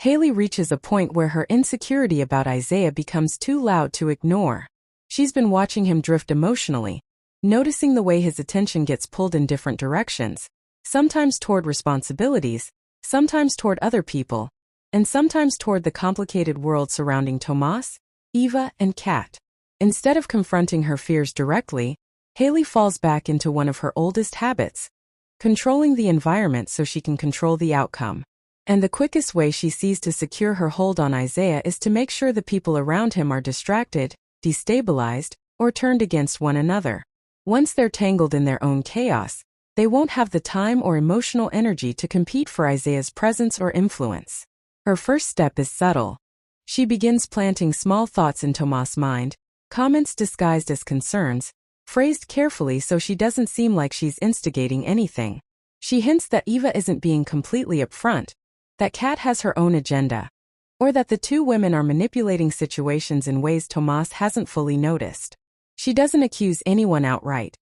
Haley reaches a point where her insecurity about Isaiah becomes too loud to ignore. She's been watching him drift emotionally, noticing the way his attention gets pulled in different directions, sometimes toward responsibilities, sometimes toward other people, and sometimes toward the complicated world surrounding Tomas, Eva, and Kat. Instead of confronting her fears directly, Haley falls back into one of her oldest habits, controlling the environment so she can control the outcome. And the quickest way she sees to secure her hold on Isaiah is to make sure the people around him are distracted, destabilized, or turned against one another. Once they're tangled in their own chaos, they won't have the time or emotional energy to compete for Isaiah's presence or influence. Her first step is subtle. She begins planting small thoughts in Tomas' mind, comments disguised as concerns, phrased carefully so she doesn't seem like she's instigating anything. She hints that Eva isn't being completely upfront, that Kat has her own agenda, or that the two women are manipulating situations in ways Tomas hasn't fully noticed. She doesn't accuse anyone outright.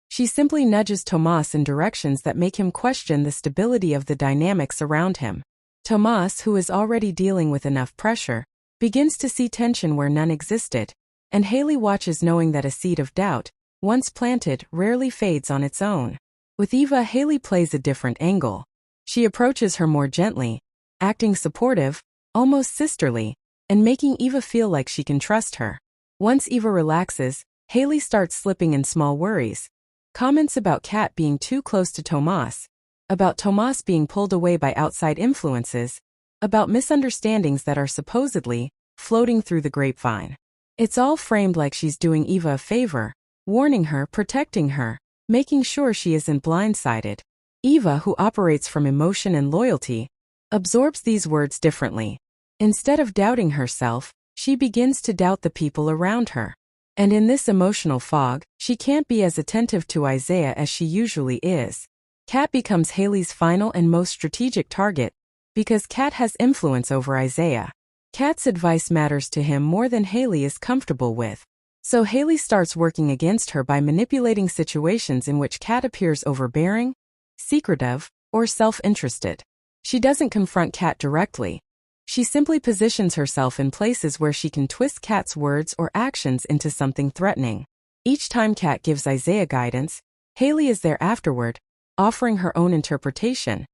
She simply nudges Tomas in directions that make him question the stability of the dynamics around him. Tomas, who is already dealing with enough pressure, begins to see tension where none existed, and Haley watches knowing that a seed of doubt, once planted, rarely fades on its own. With Eva, Haley plays a different angle. She approaches her more gently, acting supportive, almost sisterly, and making Eva feel like she can trust her. Once Eva relaxes, Haley starts slipping in small worries. Comments about Kat being too close to Tomas, about Tomas being pulled away by outside influences, about misunderstandings that are supposedly floating through the grapevine. It's all framed like she's doing Eva a favor, warning her, protecting her, making sure she isn't blindsided. Eva, who operates from emotion and loyalty, absorbs these words differently. Instead of doubting herself, she begins to doubt the people around her. And in this emotional fog, she can't be as attentive to Isaiah as she usually is. Kat becomes Haley's final and most strategic target, because Kat has influence over Isaiah. Kat's advice matters to him more than Haley is comfortable with. So Haley starts working against her by manipulating situations in which Kat appears overbearing, secretive, or self-interested. She doesn't confront Kat directly. She simply positions herself in places where she can twist Kat's words or actions into something threatening. Each time Kat gives Isaiah guidance, Haley is there afterward, offering her own interpretation,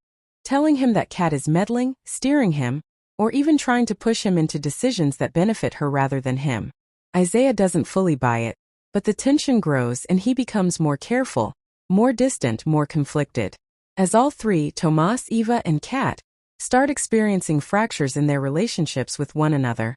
telling him that Kat is meddling, steering him, or even trying to push him into decisions that benefit her rather than him. Isaiah doesn't fully buy it, but the tension grows and he becomes more careful, more distant, more conflicted. As all three, Tomas, Eva, and Kat, start experiencing fractures in their relationships with one another,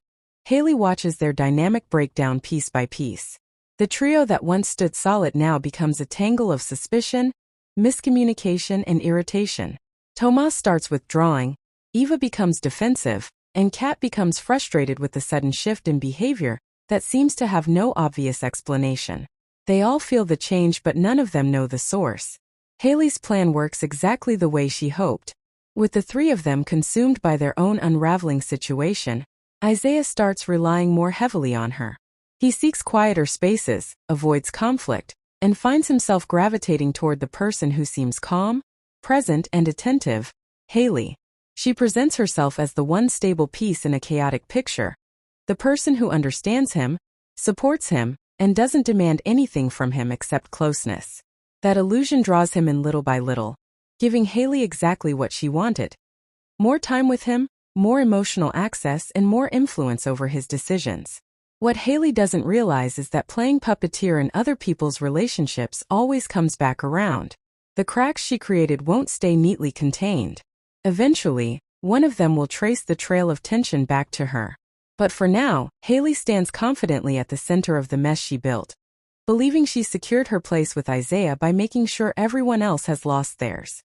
Haley watches their dynamic breakdown piece by piece. The trio that once stood solid now becomes a tangle of suspicion, miscommunication, and irritation. Tomas starts withdrawing, Eva becomes defensive, and Kat becomes frustrated with the sudden shift in behavior that seems to have no obvious explanation. They all feel the change, but none of them know the source. Haley's plan works exactly the way she hoped. With the three of them consumed by their own unraveling situation, Isaiah starts relying more heavily on her. He seeks quieter spaces, avoids conflict, and finds himself gravitating toward the person who seems calm, present, and attentive, Haley. She presents herself as the one stable piece in a chaotic picture, the person who understands him, supports him, and doesn't demand anything from him except closeness. That illusion draws him in little by little, giving Haley exactly what she wanted. More time with him, more emotional access, and more influence over his decisions. What Haley doesn't realize is that playing puppeteer in other people's relationships always comes back around. The cracks she created won't stay neatly contained. Eventually, one of them will trace the trail of tension back to her. But for now, Haley stands confidently at the center of the mess she built, believing she's secured her place with Isaiah by making sure everyone else has lost theirs.